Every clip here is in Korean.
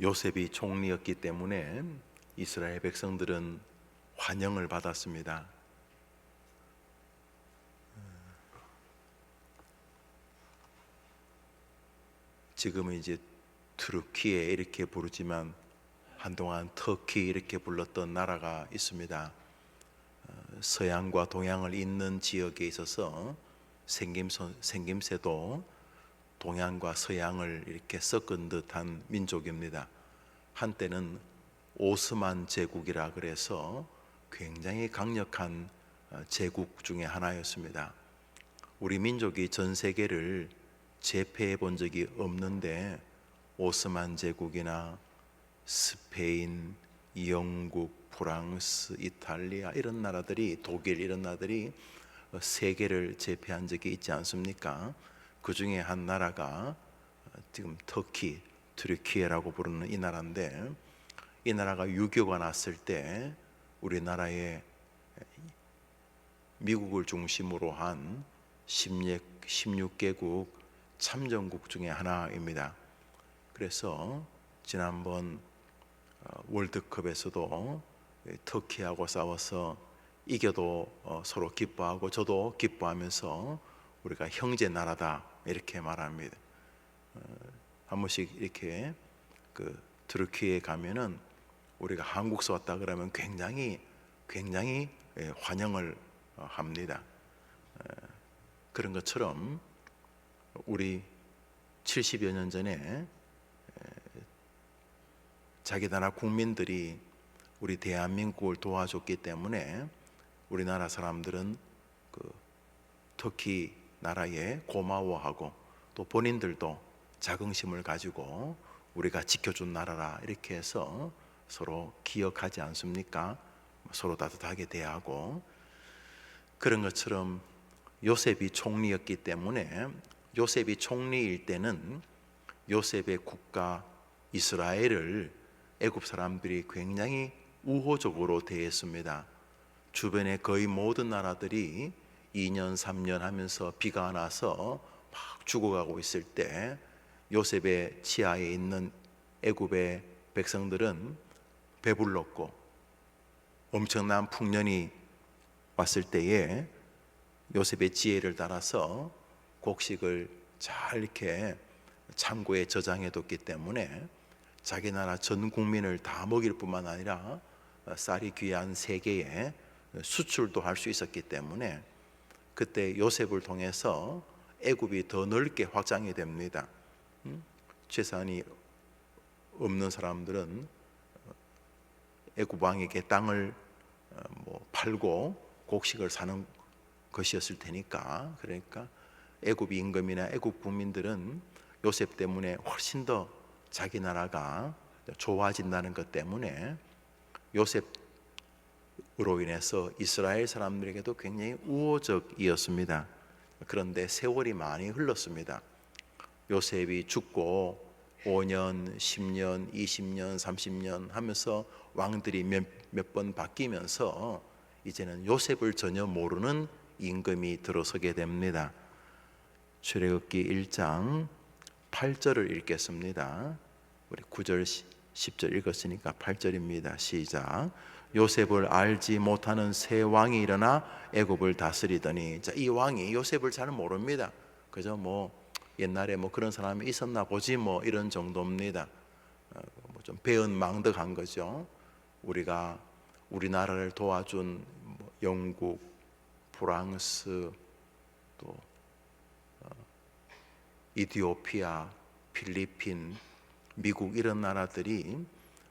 요셉이 총리였기 때문에 이스라엘 백성들은 환영을 받았습니다. 지금은 이제 투르키에 이렇게 부르지만 한동안 터키 이렇게 불렀던 나라가 있습니다. 서양과 동양을 잇는 지역에 있어서 생김새도 동양과 서양을 이렇게 섞은 듯한 민족입니다. 한때는 오스만 제국이라 그래서 굉장히 강력한 제국 중에 하나였습니다. 우리 민족이 전 세계를 제패해 본 적이 없는데 오스만 제국이나 스페인, 영국, 프랑스, 이탈리아 이런 나라들이, 독일 이런 나라들이 세계를 제패한 적이 있지 않습니까? 그 중에 한 나라가 지금 터키, 트르키예라고 부르는 이 나라인데, 이 나라가 유교가 났을 때 우리나라에 미국을 중심으로 한 16개국 참전국 중에 하나입니다. 그래서 지난번 월드컵에서도 터키하고 싸워서 이겨도 서로 기뻐하고 저도 기뻐하면서 우리가 형제 나라다 이렇게 말합니다. 한 번씩 이렇게 그 트르키에 가면은 우리가 한국서 왔다 그러면 굉장히 환영을 합니다. 그런 것처럼 우리 70여 년 전에 자기 나라 국민들이 우리 대한민국을 도와줬기 때문에 우리나라 사람들은 그 터키 나라에 고마워하고 또 본인들도 자긍심을 가지고 우리가 지켜준 나라라 이렇게 해서 서로 기억하지 않습니까? 서로 따뜻하게 대하고. 그런 것처럼 요셉이 총리였기 때문에 요셉이 총리일 때는 요셉의 국가 이스라엘을 애굽 사람들이 굉장히 우호적으로 대했습니다. 주변의 거의 모든 나라들이 2년 3년 하면서 비가 나서 막 죽어가고 있을 때 요셉의 치하에 있는 애굽의 백성들은 배불렀고 엄청난 풍년이 왔을 때에 요셉의 지혜를 따라서 곡식을 잘 이렇게 창고에 저장해 뒀기 때문에 자기 나라 전 국민을 다 먹일 뿐만 아니라 쌀이 귀한 세계에 수출도 할 수 있었기 때문에 그때 요셉을 통해서 애굽이 더 넓게 확장이 됩니다. 재산이 없는 사람들은 애굽 왕에게 땅을 팔고 곡식을 사는 것이었을 테니까, 그러니까 애굽 임금이나 애굽 국민들은 요셉 때문에 훨씬 더 자기 나라가 좋아진다는 것 때문에 요셉으로 인해서 이스라엘 사람들에게도 굉장히 우호적이었습니다. 그런데 세월이 많이 흘렀습니다. 요셉이 죽고 5년, 10년, 20년, 30년 하면서 왕들이 몇 번 바뀌면서 이제는 요셉을 전혀 모르는 임금이 들어서게 됩니다. 출애굽기 1장 8절을 읽겠습니다. 우리 9절 10절 읽었으니까 8절입니다. 시작. 요셉을 알지 못하는 새 왕이 일어나 애굽을 다스리더니. 자, 이 왕이 요셉을 잘 모릅니다. 그저 옛날에 그런 사람이 있었나 보지 이런 정도입니다. 좀 배은망덕한 거죠. 우리나라를 도와준 영국, 프랑스, 또 이디오피아, 필리핀, 미국 이런 나라들이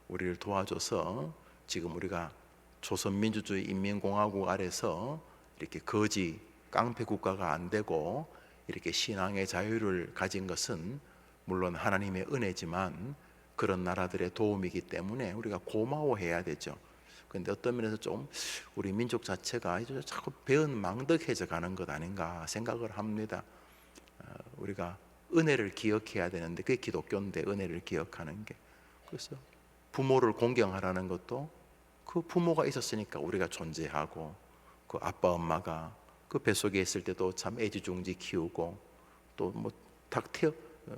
우리를 도와줘서 지금 우리가 조선민주주의 인민공화국 아래서 이렇게 거지 깡패 국가가 안 되고 이렇게 신앙의 자유를 가진 것은 물론 하나님의 은혜지만 그런 나라들의 도움이기 때문에 우리가 고마워해야 되죠. 그런데 어떤 면에서 좀 우리 민족 자체가 이제 자꾸 배은망덕해져 가는 것 아닌가 생각을 합니다. 우리가 은혜를 기억해야 되는데 그게 기독교인데, 은혜를 기억하는 게. 그래서 부모를 공경하라는 것도 그 부모가 있었으니까 우리가 존재하고, 그 아빠 엄마가 그 뱃속에 있을 때도 참 애지중지 키우고, 또 닭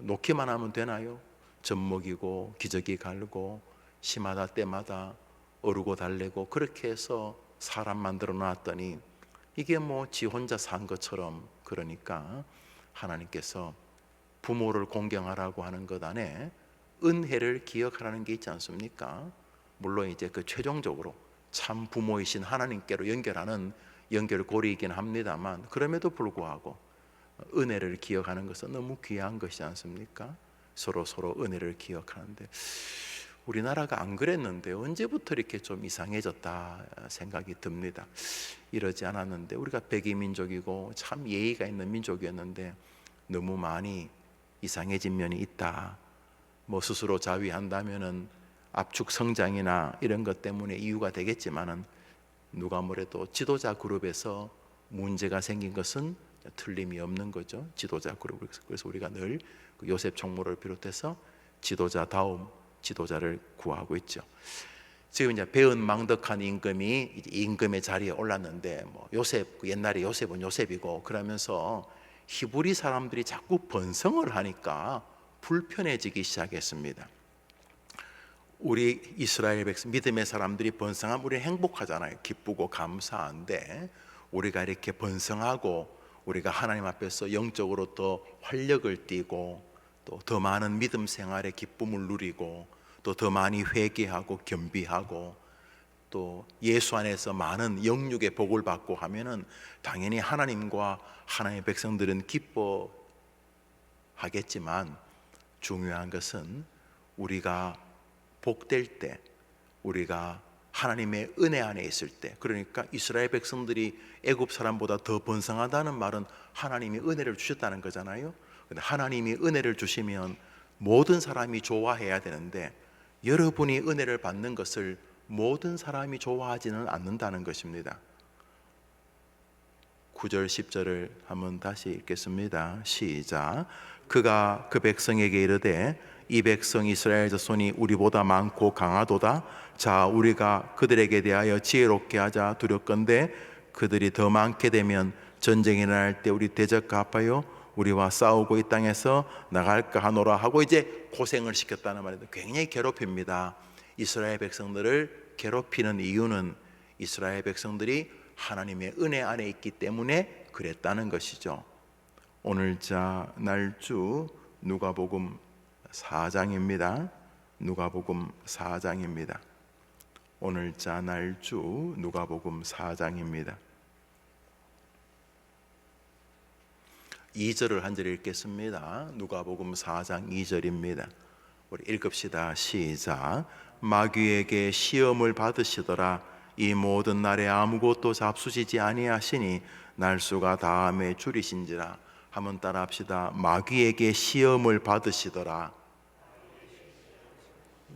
놓기만 하면 되나요? 젖먹이고 기저귀 갈고 심하다 때마다 어르고 달래고 그렇게 해서 사람 만들어 놨더니 이게 뭐 지 혼자 산 것처럼, 그러니까 하나님께서 부모를 공경하라고 하는 것 안에 은혜를 기억하라는 게 있지 않습니까? 물론 이제 그 최종적으로 참 부모이신 하나님께로 연결하는 연결고리이긴 합니다만, 그럼에도 불구하고 은혜를 기억하는 것은 너무 귀한 것이지 않습니까? 서로 은혜를 기억하는데, 우리나라가 안 그랬는데 언제부터 이렇게 좀 이상해졌다 생각이 듭니다. 이러지 않았는데, 우리가 백이민족이고 참 예의가 있는 민족이었는데 너무 많이 이상해진 면이 있다. 뭐 스스로 자위한다면은 압축 성장이나 이런 것 때문에 이유가 되겠지만은, 누가 뭐래도 지도자 그룹에서 문제가 생긴 것은 틀림이 없는 거죠. 지도자 그룹. 그래서 우리가 늘 요셉 총무를 비롯해서 지도자다움 지도자를 구하고 있죠. 지금 이제 배은망덕한 임금이 이제 임금의 자리에 올랐는데, 뭐 요셉, 옛날에 요셉은 요셉이고 그러면서 히브리 사람들이 자꾸 번성을 하니까 불편해지기 시작했습니다. 우리 이스라엘 백성, 믿음의 사람들이 번성하면 우리는 행복하잖아요. 기쁘고 감사한데, 우리가 이렇게 번성하고 우리가 하나님 앞에서 영적으로 더 활력을 띠고 또 더 많은 믿음 생활의 기쁨을 누리고 또 더 많이 회개하고 겸비하고 또 예수 안에서 많은 영육의 복을 받고 하면은 당연히 하나님과 하나님의 백성들은 기뻐하겠지만, 중요한 것은 우리가 복될 때, 우리가 하나님의 은혜 안에 있을 때, 그러니까 이스라엘 백성들이 애굽 사람보다 더 번성하다는 말은 하나님이 은혜를 주셨다는 거잖아요. 근데 하나님이 은혜를 주시면 모든 사람이 좋아해야 되는데, 여러분이 은혜를 받는 것을 모든 사람이 좋아하지는 않는다는 것입니다. 9절 10절을 한번 다시 읽겠습니다. 시작. 그가 그 백성에게 이르되 이 백성 이스라엘 자손이 우리보다 많고 강하도다. 자, 우리가 그들에게 대하여 지혜롭게 하자. 두렵건대 그들이 더 많게 되면 전쟁이 일어날 때 우리 대적과 합하여 우리와 싸우고 이 땅에서 나갈까 하노라 하고 이제 고생을 시켰다는 말인데, 굉장히 괴롭힙니다. 이스라엘 백성들을 괴롭히는 이유는 이스라엘 백성들이 하나님의 은혜 안에 있기 때문에 그랬다는 것이죠. 오늘자 날주 누가복음 4장입니다. 누가복음 4장입니다. 오늘자 날주 누가복음 4장입니다. 2절을 한 절 읽겠습니다. 누가복음 4장 2절입니다. 우리 읽읍시다. 시작. 마귀에게 시험을 받으시더라. 이 모든 날에 아무것도 잡수시지 아니하시니 날수가 다음에 줄이신지라. 한번 따라 합시다. 마귀에게 시험을 받으시더라.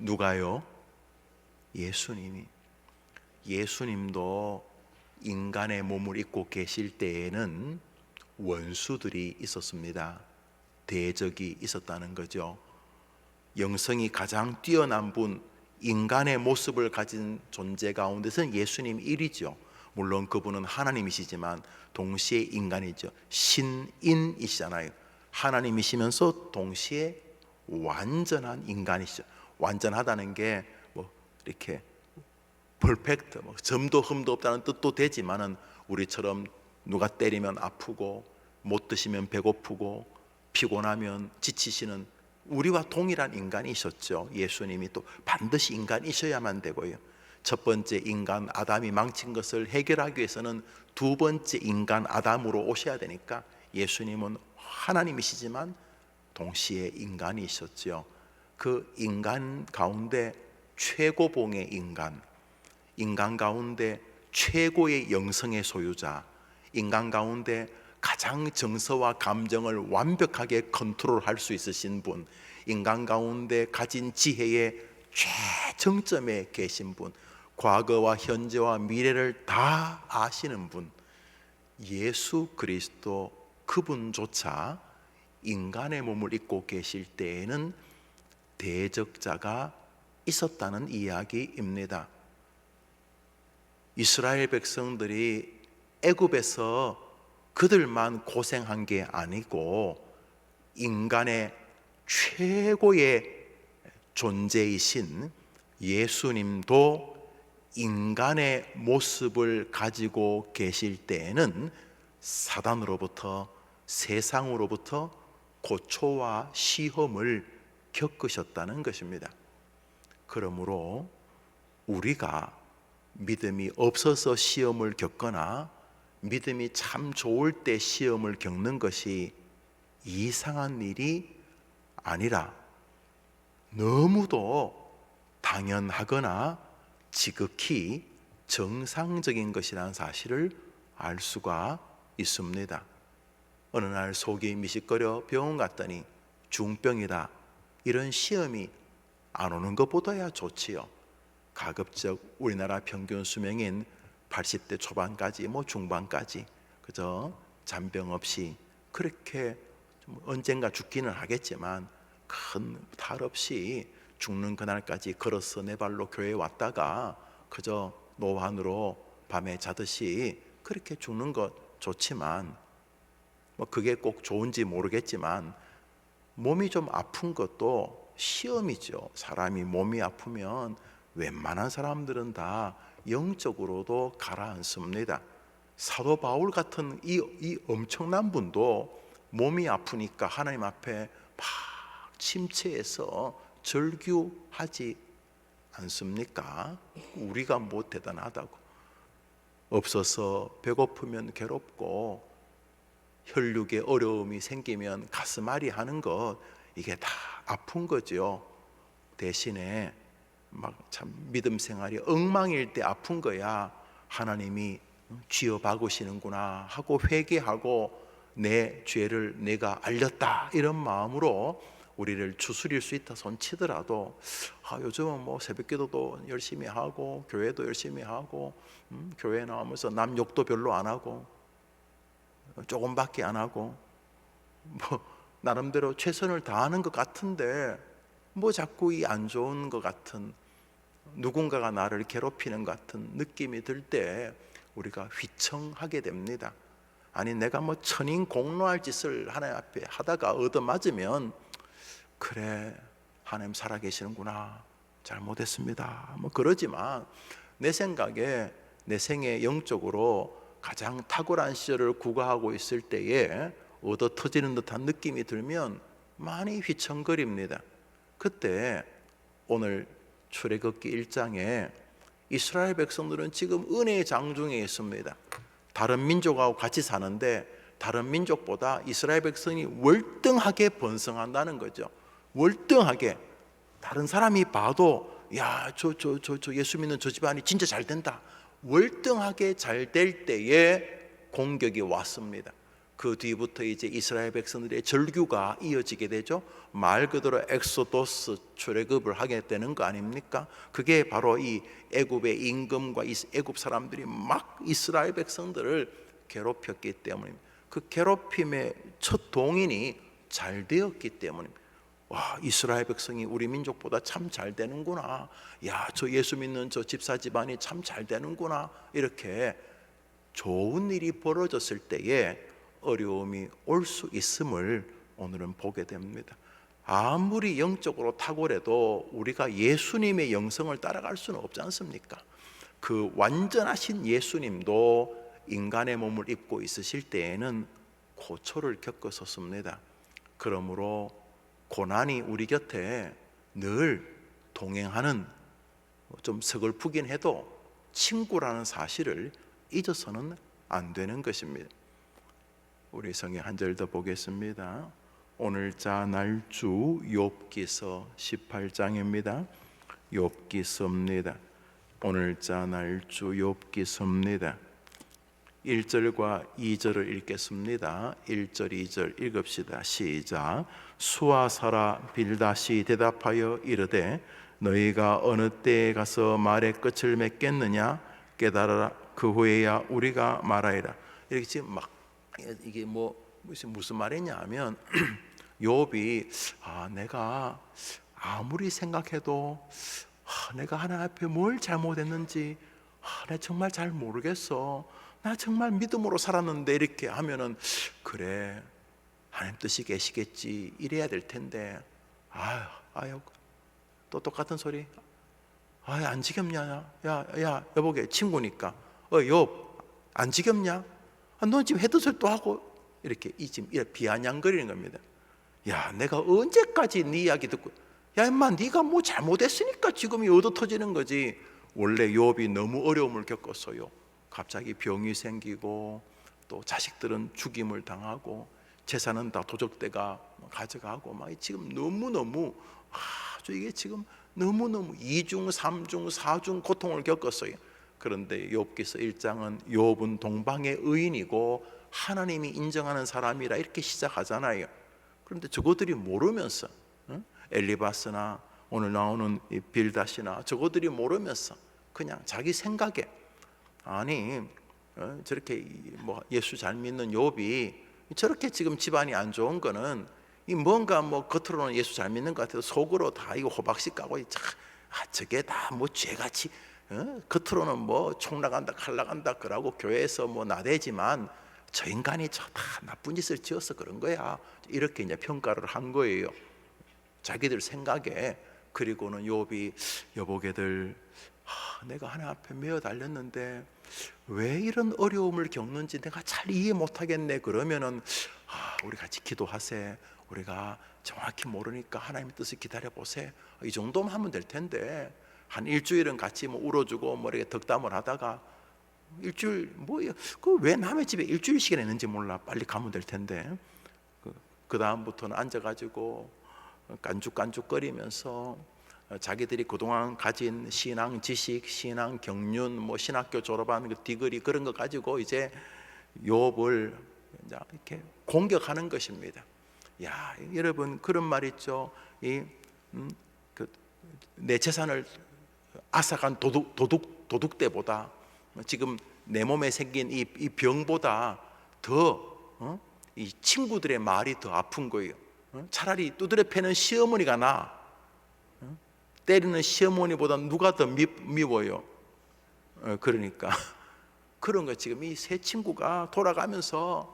누가요? 예수님이. 예수님도 인간의 몸을 입고 계실 때에는 원수들이 있었습니다. 대적이 있었다는 거죠. 영성이 가장 뛰어난 분, 인간의 모습을 가진 존재 가운데서는 예수님 1위죠. 물론 그분은 하나님이시지만 동시에 인간이죠. 신인이시잖아요. 하나님이시면서 동시에 완전한 인간이시죠. 완전하다는 게 뭐 이렇게 퍼펙트, 뭐 점도 흠도 없다는 뜻도 되지만은, 우리처럼 누가 때리면 아프고 못 드시면 배고프고 피곤하면 지치시는 우리와 동일한 인간이셨죠. 예수님이 또 반드시 인간이셔야만 되고요. 첫 번째 인간 아담이 망친 것을 해결하기 위해서는 두 번째 인간 아담으로 오셔야 되니까, 예수님은 하나님이시지만 동시에 인간이셨죠. 그 인간 가운데 최고봉의 인간 가운데 최고의 영성의 소유자, 인간 가운데 가장 정서와 감정을 완벽하게 컨트롤할 수 있으신 분, 인간 가운데 가진 지혜의 최정점에 계신 분, 과거와 현재와 미래를 다 아시는 분, 예수 그리스도, 그분조차 인간의 몸을 입고 계실 때에는 대적자가 있었다는 이야기입니다. 이스라엘 백성들이 애굽에서 그들만 고생한 게 아니고 인간의 최고의 존재이신 예수님도 인간의 모습을 가지고 계실 때에는 사단으로부터, 세상으로부터 고초와 시험을 겪으셨다는 것입니다. 그러므로 우리가 믿음이 없어서 시험을 겪거나 믿음이 참 좋을 때 시험을 겪는 것이 이상한 일이 아니라 너무도 당연하거나 지극히 정상적인 것이라는 사실을 알 수가 있습니다. 어느 날 속이 미식거려 병원 갔더니 중병이다, 이런 시험이 안 오는 것보다야 좋지요. 가급적 우리나라 평균 수명인 80대 초반까지 중반까지 그저 잔병 없이 그렇게 언젠가 죽기는 하겠지만 큰 탈 없이 죽는 그날까지 걸어서 내 발로 교회에 왔다가 그저 노환으로 밤에 자듯이 그렇게 죽는 것 좋지만 그게 꼭 좋은지 모르겠지만 몸이 좀 아픈 것도 시험이죠. 사람이 몸이 아프면 웬만한 사람들은 다 영적으로도 가라앉습니다. 사도 바울 같은 이 엄청난 분도 몸이 아프니까 하나님 앞에 막 침체해서 절규하지 않습니까? 우리가 뭐 대단하다고. 없어서 배고프면 괴롭고 혈육에 어려움이 생기면 가슴앓이 하는 것, 이게 다 아픈 거죠. 대신에 막 참 믿음 생활이 엉망일 때 아픈 거야 하나님이 쥐어 박으시는구나 하고 회개하고 내 죄를 내가 알렸다, 이런 마음으로 우리를 추스릴 수 있다 손치더라도 요즘은 새벽기도도 열심히 하고 교회도 열심히 하고 교회 나오면서 남 욕도 별로 안 하고 조금밖에 안 하고 나름대로 최선을 다하는 것 같은데 자꾸 이 안 좋은 것 같은, 누군가가 나를 괴롭히는 것 같은 느낌이 들 때 우리가 휘청하게 됩니다. 아니 내가 천인공노할 짓을 하나님 앞에 하다가 얻어맞으면 그래 하나님 살아계시는구나, 잘못했습니다 그러지만 내 생각에 내 생에 영적으로 가장 탁월한 시절을 구가하고 있을 때에 얻어 터지는 듯한 느낌이 들면 많이 휘청거립니다. 그때 오늘 출애굽기 1장에 이스라엘 백성들은 지금 은혜의 장중에 있습니다. 다른 민족하고 같이 사는데 다른 민족보다 이스라엘 백성이 월등하게 번성한다는 거죠. 월등하게. 다른 사람이 봐도 야, 저 예수 믿는 저 집안이 진짜 잘 된다, 월등하게 잘 될 때에 공격이 왔습니다. 그 뒤부터 이제 이스라엘 백성들의 절규가 이어지게 되죠. 말 그대로 엑소도스, 출애굽을 하게 되는 거 아닙니까? 그게 바로 이 애굽의 임금과 애굽 사람들이 막 이스라엘 백성들을 괴롭혔기 때문입니다. 그 괴롭힘의 첫 동인이 잘 되었기 때문입니다. 와, 이스라엘 백성이 우리 민족보다 참 잘 되는구나, 야, 저 예수 믿는 저 집사 집안이 참 잘 되는구나, 이렇게 좋은 일이 벌어졌을 때에 어려움이 올 수 있음을 오늘은 보게 됩니다. 아무리 영적으로 탁월해도 우리가 예수님의 영성을 따라갈 수는 없지 않습니까? 그 완전하신 예수님도 인간의 몸을 입고 있으실 때에는 고초를 겪었었습니다. 그러므로 고난이 우리 곁에 늘 동행하는, 좀 서글프긴 해도 친구라는 사실을 잊어서는 안 되는 것입니다. 우리 성경 한 절 더 보겠습니다. 오늘자 날주 욥기서 18장입니다. 욥기서입니다. 오늘자 날주 욥기서입니다. 1절과 2절을 읽겠습니다. 1절 2절 읽읍시다. 시작. 수아사라 빌다시 대답하여 이르되 너희가 어느 때에 가서 말의 끝을 맺겠느냐, 깨달아라. 그 후에야 우리가 말하리라. 이렇게 지금 막 이게 무슨 말이냐 하면 욥이 내가 아무리 생각해도 내가 하나님 앞에 뭘 잘못했는지 내가 정말 잘 모르겠어, 나 정말 믿음으로 살았는데, 이렇게 하면은 그래 하나님 뜻이 계시겠지 이래야 될 텐데 아유 또 똑같은 소리. 안 지겹냐? 야, 여보게 친구니까. 안 지겹냐? 너 지금 했던 소리 또 하고 이렇게 지금 비아냥거리는 겁니다. 야, 내가 언제까지 네 이야기 듣고? 야, 임마, 네가 뭐 잘못했으니까 지금 이 얻어 터지는 거지. 원래 욥이 너무 어려움을 겪었어요. 갑자기 병이 생기고 또 자식들은 죽임을 당하고 재산은 다 도적대가 가져가고 막 지금 너무너무 아주 이게 지금 너무너무 2중, 3중, 4중 고통을 겪었어요. 그런데 욥기서 1장은 욥은 동방의 의인이고 하나님이 인정하는 사람이라 이렇게 시작하잖아요. 그런데 저거들이 모르면서 엘리바스나 오늘 나오는 빌닷이나 저거들이 모르면서 그냥 자기 생각에 저렇게 뭐 예수 잘 믿는 욥이 저렇게 지금 집안이 안 좋은 거는 뭔가 뭐 겉으로는 예수 잘 믿는 것 같아도 속으로 다 이거 호박씨 까고 저게 다 뭐 죄같이 겉으로는 뭐 총 나간다 칼 나간다 그러고 교회에서 뭐 나대지만 저 인간이 저 다 나쁜 짓을 지어서 그런 거야. 이렇게 이제 평가를 한 거예요. 자기들 생각에. 그리고는 욥이 여보게들 내가 하나님 앞에 매어 달렸는데 왜 이런 어려움을 겪는지 내가 잘 이해 못하겠네. 그러면은 우리 같이 기도하세. 우리가 정확히 모르니까 하나님의 뜻을 기다려보세. 이 정도만 하면 될 텐데 한 일주일은 같이 뭐 울어주고 뭐 이렇게 덕담을 하다가 일주일 왜 남의 집에 일주일씩이나 있는지 몰라. 빨리 가면 될 텐데 그 다음부터는 앉아가지고 깐죽깐죽거리면서 자기들이 그동안 가진 신앙 지식, 신앙 경륜, 뭐 신학교 졸업한 그 디그리 그런 거 가지고 이제 욥을 이렇게 공격하는 것입니다. 야, 여러분 그런 말 있죠. 내 재산을 앗아간 도둑대보다 지금 내 몸에 생긴 이 병보다 더 이 친구들의 말이 더 아픈 거예요. 차라리 두드려 패는 시어머니가 나. 때리는 시어머니보다 누가 더 미워요? 그러니까 그런 거 지금 이 세 친구가 돌아가면서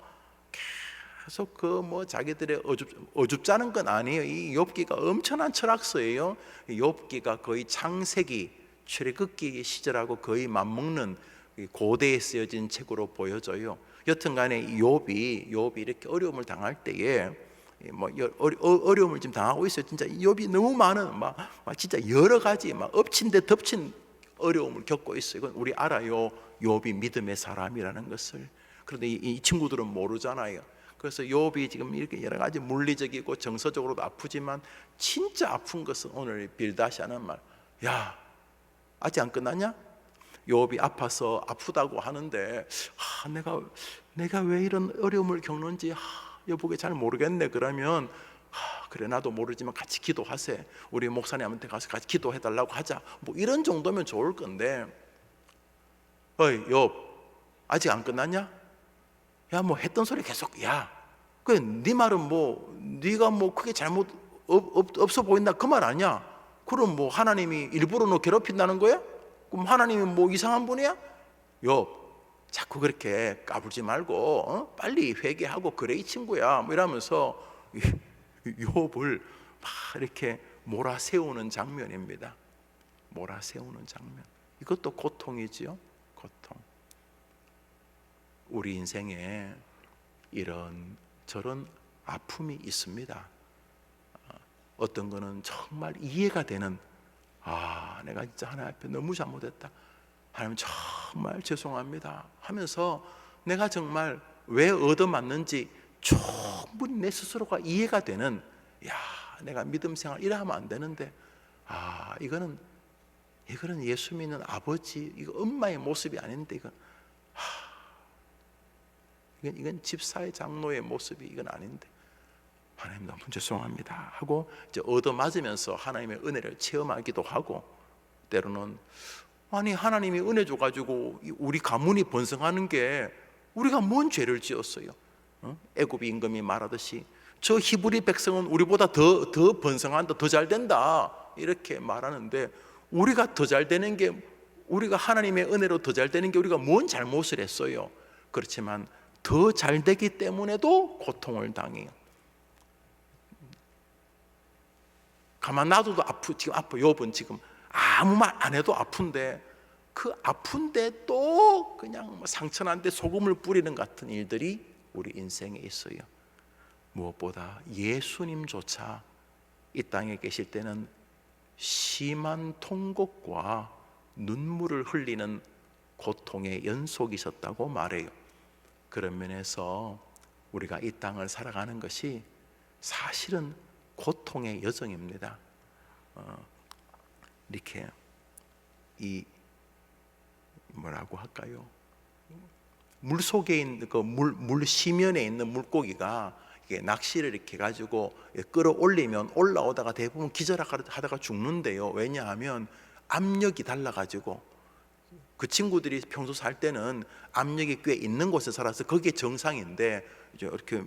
계속 그 뭐 자기들의 어줍잖은 건 아니에요. 이 욥기가 엄청난 철학서예요. 욥기가 거의 창세기 출애굽기 시절하고 거의 맞먹는 고대에 쓰여진 책으로 보여져요. 여튼간에 욥이 이렇게 어려움을 당할 때에 뭐 어려움을 지금 당하고 있어요. 진짜 욥이 너무 많은 막 진짜 여러 가지 막 엎친 데 덮친 어려움을 겪고 있어요. 이건 우리 알아요. 욥이 믿음의 사람이라는 것을. 그런데 이 친구들은 모르잖아요. 그래서 욥이 지금 이렇게 여러 가지 물리적이고 정서적으로도 아프지만 진짜 아픈 것은 오늘 빌닷이 하는 말. 야, 아직 안 끝났냐? 욥이 아파서 아프다고 하는데 내가 왜 이런 어려움을 겪는지 여보게 잘 모르겠네. 그러면 그래 나도 모르지만 같이 기도하세. 우리 목사님한테 가서 같이 기도해달라고 하자. 뭐 이런 정도면 좋을 건데 욥 아직 안 끝났냐? 야, 뭐 했던 소리 계속 네 말은 뭐 네가 뭐 크게 잘못 없어 보인다 그 말 아니야? 그럼 뭐 하나님이 일부러 너 괴롭힌다는 거야? 그럼 하나님이 뭐 이상한 분이야? 욥 자꾸 그렇게 까불지 말고 빨리 회개하고 그래 이 친구야. 뭐 이러면서 욥을 막 이렇게 몰아세우는 장면입니다. 몰아세우는 장면. 이것도 고통이지요. 고통. 우리 인생에 이런 저런 아픔이 있습니다. 어떤 거는 정말 이해가 되는 내가 진짜 하나님 앞에 너무 잘못했다. 하나님 정말 죄송합니다 하면서 내가 정말 왜 얻어맞는지 충분히 내 스스로가 이해가 되는 내가 믿음 생활 이러면 안 되는데 이거는 예수 믿는 아버지 이거 엄마의 모습이 아닌데 이건 집사의 장로의 모습이 이건 아닌데 하나님 너무 죄송합니다 하고 이제 얻어맞으면서 하나님의 은혜를 체험하기도 하고 때로는 하나님이 은혜 줘가지고 우리 가문이 번성하는 게 우리가 뭔 죄를 지었어요? 애굽 임금이 말하듯이 저 히브리 백성은 우리보다 더 번성한다, 더 잘 된다 이렇게 말하는데 우리가 더 잘 되는 게 우리가 하나님의 은혜로 더 잘 되는 게 우리가 뭔 잘못을 했어요? 그렇지만 더 잘 되기 때문에도 고통을 당해요. 가만 놔둬도 지금 아파. 욥은 지금 아무 말 안 해도 아픈데, 그 아픈데 또 그냥 상처난데 소금을 뿌리는 같은 일들이 우리 인생에 있어요. 무엇보다 예수님조차 이 땅에 계실 때는 심한 통곡과 눈물을 흘리는 고통의 연속이셨다고 말해요. 그런 면에서 우리가 이 땅을 살아가는 것이 사실은 고통의 여정입니다. 이렇게 이 뭐라고 할까요? 물 속에 있는 물 시면에 있는 물고기가 이게 낚시를 이렇게 가지고 끌어올리면 올라오다가 대부분 기절하다가 죽는데요. 왜냐하면 압력이 달라가지고, 그 친구들이 평소 살 때는 압력이 꽤 있는 곳에 살아서 그게 정상인데, 이제 이렇게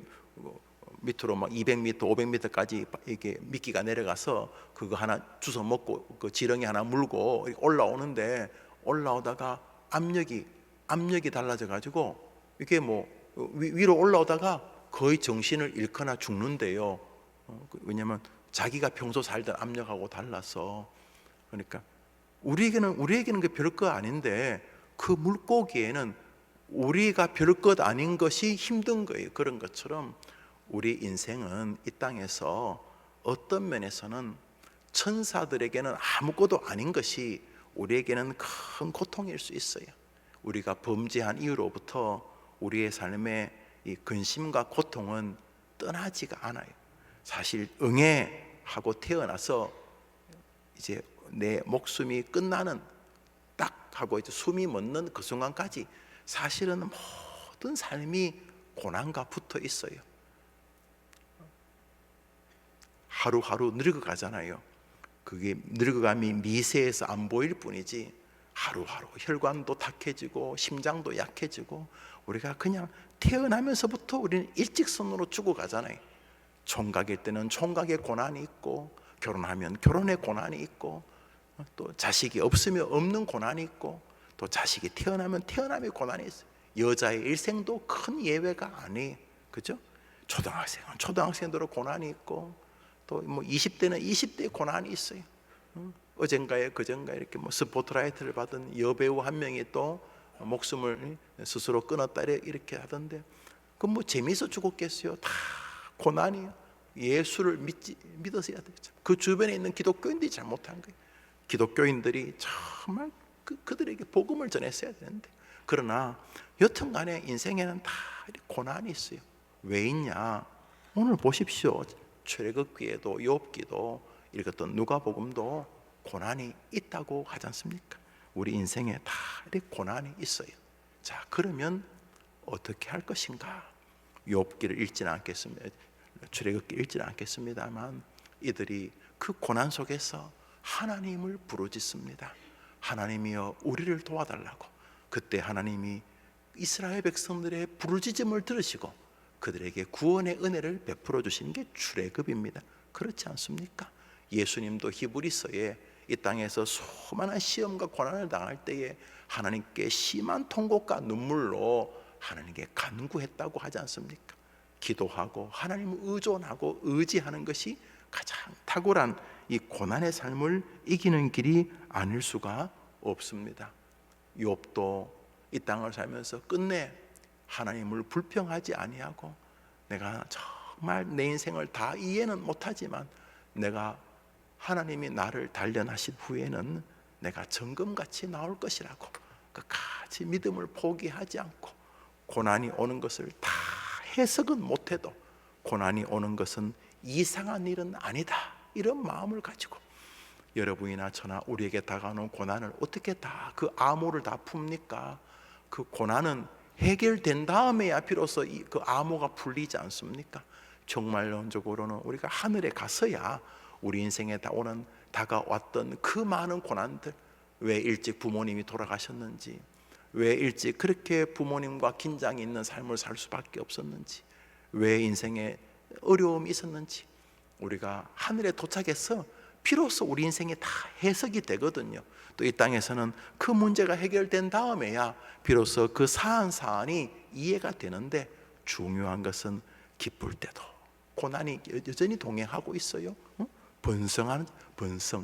밑으로 막 200m, 500m까지 이렇게 미끼가 내려가서 그거 하나 주워 먹고 그 지렁이 하나 물고 올라오는데, 올라오다가 압력이 달라져 가지고 이게 뭐 위로 올라오다가 거의 정신을 잃거나 죽는데요. 왜냐하면 자기가 평소 살던 압력하고 달라서. 그러니까 우리에게는 그 별거 아닌데, 그 물고기에는 우리가 별것 아닌 것이 힘든 거예요. 그런 것처럼 우리 인생은 이 땅에서 어떤 면에서는 천사들에게는 아무것도 아닌 것이 우리에게는 큰 고통일 수 있어요. 우리가 범죄한 이후로부터 우리의 삶의 이 근심과 고통은 떠나지가 않아요. 사실 응애하고 태어나서 이제 내 목숨이 끝나는 딱 하고 이제 숨이 멎는 그 순간까지 사실은 모든 삶이 고난과 붙어 있어요. 하루하루 늙어가잖아요. 그게 늙어감이 미세해서 안 보일 뿐이지, 하루하루 혈관도 탁해지고 심장도 약해지고, 우리가 그냥 태어나면서부터 우리는 일직선으로 죽어가잖아요. 총각일 때는 총각의 고난이 있고, 결혼하면 결혼의 고난이 있고, 또 자식이 없으면 없는 고난이 있고, 또 자식이 태어나면 태어남의 고난이 있어요. 여자의 일생도 큰 예외가 아니에요. 그죠? 초등학생은 초등학생대로 고난이 있고, 또 뭐 20대는 20대의 고난이 있어요. 어젠가에 그젠가에 이렇게 뭐 스포트라이트를 받은 여배우 한 명이 또 목숨을 스스로 끊었다 이렇게 하던데, 그 뭐 재미있어 죽었겠어요? 다 고난이에요. 예수를 믿어서 해야 되죠. 그 주변에 있는 기독교인들이 잘못한 거예요. 기독교인들이 정말 그들에게 복음을 전했어야 되는데, 그러나 여튼간에 인생에는 다 고난이 있어요. 왜 있냐? 오늘 보십시오. 출애굽기에도 욥기도 읽었던 누가복음도 고난이 있다고 하지 않습니까? 우리 인생에 다 고난이 있어요. 자, 그러면 어떻게 할 것인가? 욥기를 읽지는 않겠습니다. 출애굽기 읽지는 않겠습니다만, 이들이 그 고난 속에서 하나님을 부르짖습니다. 하나님이여 우리를 도와달라고. 그때 하나님이 이스라엘 백성들의 부르짖음을 들으시고 그들에게 구원의 은혜를 베풀어 주시는 게 출애굽입니다. 그렇지 않습니까? 예수님도 히브리서에 이 땅에서 수많은 시험과 고난을 당할 때에 하나님께 심한 통곡과 눈물로 하나님께 간구했다고 하지 않습니까? 기도하고 하나님을 의존하고 의지하는 것이 가장 탁월한 이 고난의 삶을 이기는 길이 아닐 수가 없습니다. 욥도 이 땅을 살면서 끝내 하나님을 불평하지 아니하고, 내가 정말 내 인생을 다 이해는 못하지만 내가 하나님이 나를 단련하신 후에는 내가 정금같이 나올 것이라고 끝까지 믿음을 포기하지 않고, 고난이 오는 것을 다 해석은 못해도 고난이 오는 것은 이상한 일은 아니다, 이런 마음을 가지고, 여러분이나 저나 우리에게 다가오는 고난을 어떻게 다 그 암호를 다 풉니까? 그 고난은 해결된 다음에야 비로소 그 암호가 풀리지 않습니까? 정말론적으로는 우리가 하늘에 가서야 우리 인생에 다가왔던 그 많은 고난들, 왜 일찍 부모님이 돌아가셨는지, 왜 일찍 그렇게 부모님과 긴장이 있는 삶을 살 수밖에 없었는지, 왜 인생에 어려움이 있었는지, 우리가 하늘에 도착해서 비로소 우리 인생이 다 해석이 되거든요. 또 이 땅에서는 그 문제가 해결된 다음에야 비로소 그 사안이 이해가 되는데, 중요한 것은 기쁠 때도 고난이 여전히 동행하고 있어요.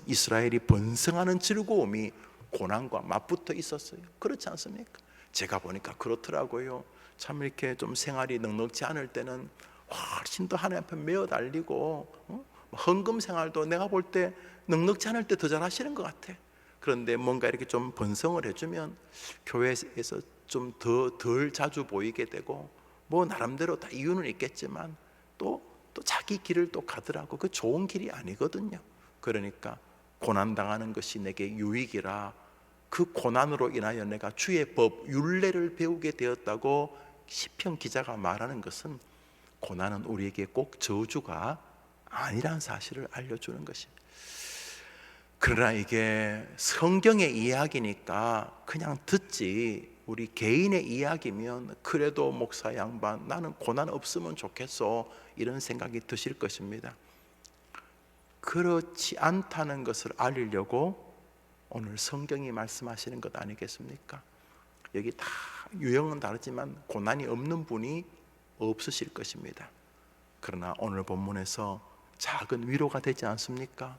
이스라엘이 번성하는 즐거움이 고난과 맞붙어 있었어요. 그렇지 않습니까? 제가 보니까 그렇더라고요. 참 이렇게 좀 생활이 넉넉지 않을 때는 훨씬 더 하나님 앞에 메어 달리고 헌금 생활도 내가 볼 때 넉넉지 않을 때 더 잘하시는 것 같아. 그런데 뭔가 이렇게 좀 번성을 해주면 교회에서 좀 덜 자주 보이게 되고, 뭐 나름대로 다 이유는 있겠지만 또 자기 길을 또 가더라고. 그 좋은 길이 아니거든요. 그러니까 고난당하는 것이 내게 유익이라, 그 고난으로 인하여 내가 주의 법 율례를 배우게 되었다고 시편 기자가 말하는 것은, 고난은 우리에게 꼭 저주가 아니라는 사실을 알려주는 것입니다. 그러나 이게 성경의 이야기니까 그냥 듣지, 우리 개인의 이야기면 그래도 목사 양반 나는 고난 없으면 좋겠어, 이런 생각이 드실 것입니다. 그렇지 않다는 것을 알리려고 오늘 성경이 말씀하시는 것 아니겠습니까? 여기 다 유형은 다르지만 고난이 없는 분이 없으실 것입니다. 그러나 오늘 본문에서 작은 위로가 되지 않습니까?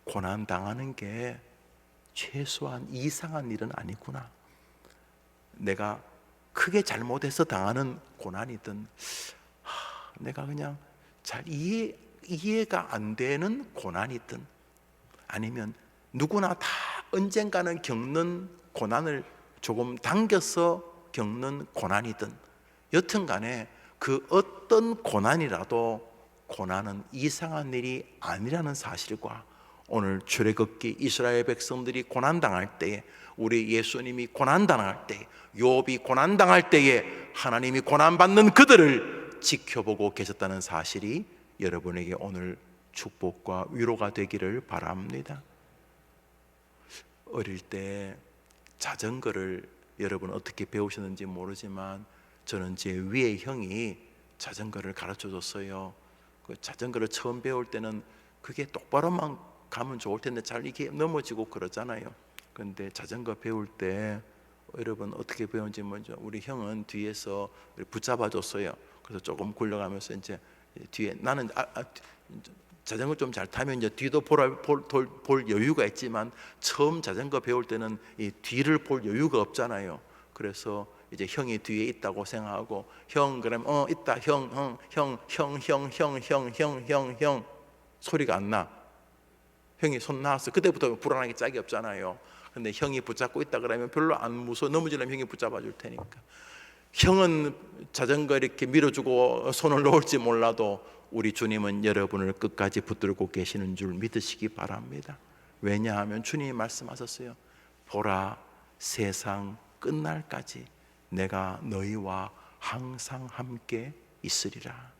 고난 당하는 게 최소한 이상한 일은 아니구나. 내가 크게 잘못해서 당하는 고난이든, 내가 그냥 잘 이해가 안 되는 고난이든, 아니면 누구나 다 언젠가는 겪는 고난을 조금 당겨서 겪는 고난이든, 여튼 간에 그 어떤 고난이라도 고난은 이상한 일이 아니라는 사실과, 오늘 출애굽기 이스라엘 백성들이 고난당할 때에, 우리 예수님이 고난당할 때, 욥이 고난당할 때에 하나님이 고난받는 그들을 지켜보고 계셨다는 사실이 여러분에게 오늘 축복과 위로가 되기를 바랍니다. 어릴 때 자전거를 여러분 어떻게 배우셨는지 모르지만 저는 제 위에 형이 자전거를 가르쳐 줬어요. 그 자전거를 처음 배울 때는 그게 똑바로만 가면 좋을 텐데 잘 이게 넘어지고 그러잖아요. 그런데 자전거 배울 때 여러분 어떻게 배운지 먼저, 우리 형은 뒤에서 붙잡아 줬어요. 그래서 조금 굴러가면서 이제 뒤에, 나는 자전거 좀 잘 타면 이제 뒤도 볼 여유가 있지만, 처음 자전거 배울 때는 이 뒤를 볼 여유가 없잖아요. 그래서 이제 형이 뒤에 있다고 생각하고, 형 그러면 있다, 형 소리가 안 나. 형이 손 놨어. 그때부터 불안하기 짝이 없잖아요. 근데 형이 붙잡고 있다 그러면 별로 안 무서워. 넘어지려면 형이 붙잡아 줄 테니까. 형은 자전거 이렇게 밀어주고 손을 놓을지 몰라도 우리 주님은 여러분을 끝까지 붙들고 계시는 줄 믿으시기 바랍니다. 왜냐하면 주님이 말씀하셨어요. 보라, 세상 끝날까지 내가 너희와 항상 함께 있으리라.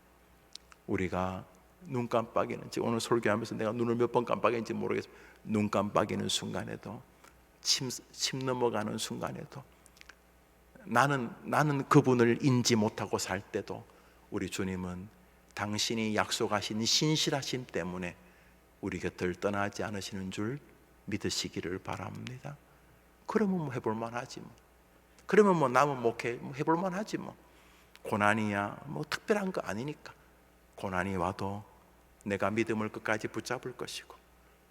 우리가 눈 깜빡이는, 오늘 설교하면서 내가 눈을 몇 번 깜빡이는지 모르겠지만, 눈 깜빡이는 순간에도, 침 넘어가는 순간에도, 나는 그분을 인지 못하고 살 때도 우리 주님은 당신이 약속하신 신실하심 때문에 우리 곁을 떠나지 않으시는 줄 믿으시기를 바랍니다. 그러면 뭐 해볼 만하지 뭐. 그러면 뭐 남은 목회 해볼 만하지 뭐. 고난이야 뭐 특별한 거 아니니까. 고난이 와도 내가 믿음을 끝까지 붙잡을 것이고,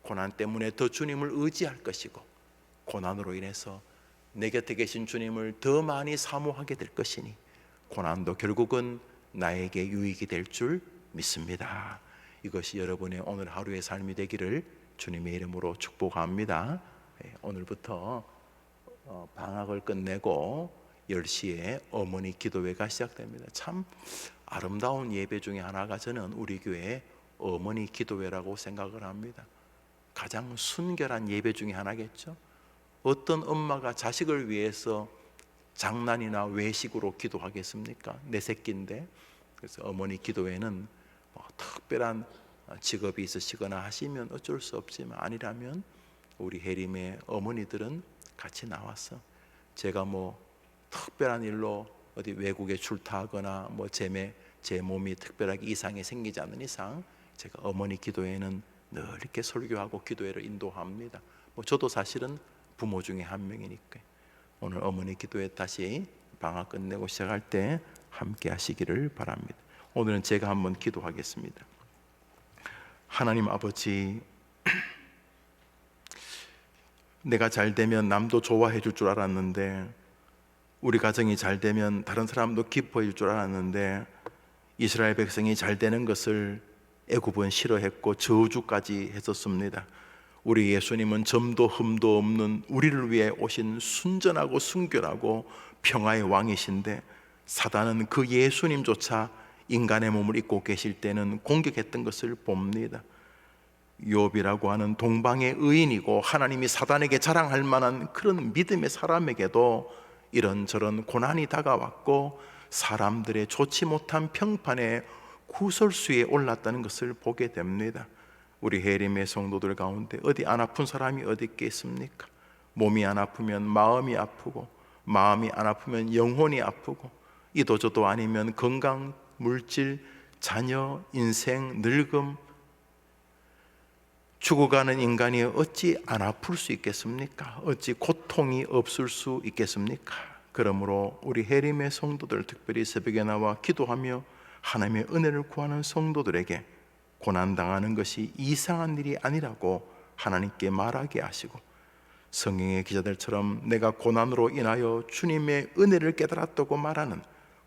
고난 때문에 더 주님을 의지할 것이고, 고난으로 인해서 내 곁에 계신 주님을 더 많이 사모하게 될 것이니, 고난도 결국은 나에게 유익이 될 줄 믿습니다. 이것이 여러분의 오늘 하루의 삶이 되기를 주님의 이름으로 축복합니다. 오늘부터 방학을 끝내고 10시에 어머니 기도회가 시작됩니다. 참 아름다운 예배 중에 하나가 저는 우리 교회 어머니 기도회라고 생각을 합니다. 가장 순결한 예배 중에 하나겠죠. 어떤 엄마가 자식을 위해서 장난이나 외식으로 기도하겠습니까? 내 새끼인데. 그래서 어머니 기도회는 특별한 직업이 있으시거나 하시면 어쩔 수 없지만, 아니라면 우리 해림의 어머니들은 같이 나와서, 제가 뭐 특별한 일로 어디 외국에 출타하거나 뭐 제 몸이 특별하게 이상이 생기지 않는 이상, 제가 어머니 기도회는 늘 이렇게 설교하고 기도회를 인도합니다. 뭐 저도 사실은 부모 중에 한 명이니까. 오늘 어머니 기도회 다시 방학 끝내고 시작할 때 함께 하시기를 바랍니다. 오늘은 제가 한번 기도하겠습니다. 하나님 아버지, 내가 잘 되면 남도 좋아해 줄 줄 알았는데, 우리 가정이 잘 되면 다른 사람도 기뻐해 줄 줄 알았는데, 이스라엘 백성이 잘 되는 것을 애굽은 싫어했고 저주까지 했었습니다. 우리 예수님은 점도 흠도 없는 우리를 위해 오신 순전하고 순결하고 평화의 왕이신데, 사단은 그 예수님조차 인간의 몸을 입고 계실 때는 공격했던 것을 봅니다. 욥이라고 하는 동방의 의인이고 하나님이 사단에게 자랑할 만한 그런 믿음의 사람에게도 이런저런 고난이 다가왔고 사람들의 좋지 못한 평판에 구설수에 올랐다는 것을 보게 됩니다. 우리 해림의 성도들 가운데 어디 안 아픈 사람이 어디 있겠습니까? 몸이 안 아프면 마음이 아프고, 마음이 안 아프면 영혼이 아프고, 이도저도 아니면 건강, 물질, 자녀, 인생, 늙음, 죽어가는 인간이 어찌 안 아플 수 있겠습니까? 어찌 고통이 없을 수 있겠습니까? 그러므로 우리 해림의 성도들, 특별히 새벽에 나와 기도하며 하나님의 은혜를 구하는 성도들에게 고난당하는 것이 이상한 일이 아니라고 하나님께 말하게 하시고, 성경의 기자들처럼 내가 고난으로 인하여 주님의 은혜를 깨달았다고 말하는,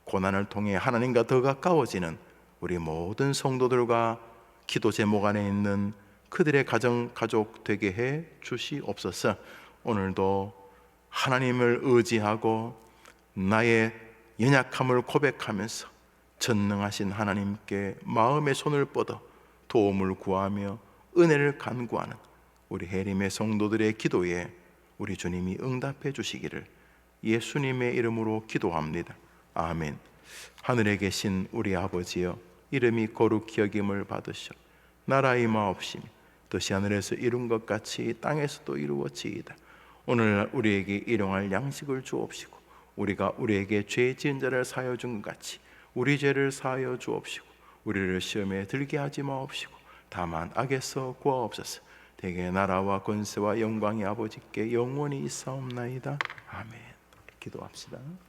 고난을 통해 하나님과 더 가까워지는 우리 모든 성도들과 기도 제목 안에 있는 그들의 가족 되게 해 주시옵소서. 오늘도 하나님을 의지하고 나의 연약함을 고백하면서 전능하신 하나님께 마음의 손을 뻗어 도움을 구하며 은혜를 간구하는 우리 해림의 성도들의 기도에 우리 주님이 응답해 주시기를 예수님의 이름으로 기도합니다. 아멘. 하늘에 계신 우리 아버지여, 이름이 거룩히 여김을 받으시오. 나라의 임하옵시며 뜻이 하늘에서 이룬 것 같이 땅에서도 이루어지이다. 오늘 우리에게 일용할 양식을 주옵시고, 우리가 우리에게 죄 지은 자를 사하여 준 것 같이 우리 죄를 사하여 주옵시고, 우리를 시험에 들게 하지 마옵시고 다만 악에서 구하옵소서. 대개 나라와 권세와 영광이 아버지께 영원히 있사옵나이다. 아멘. 기도합시다.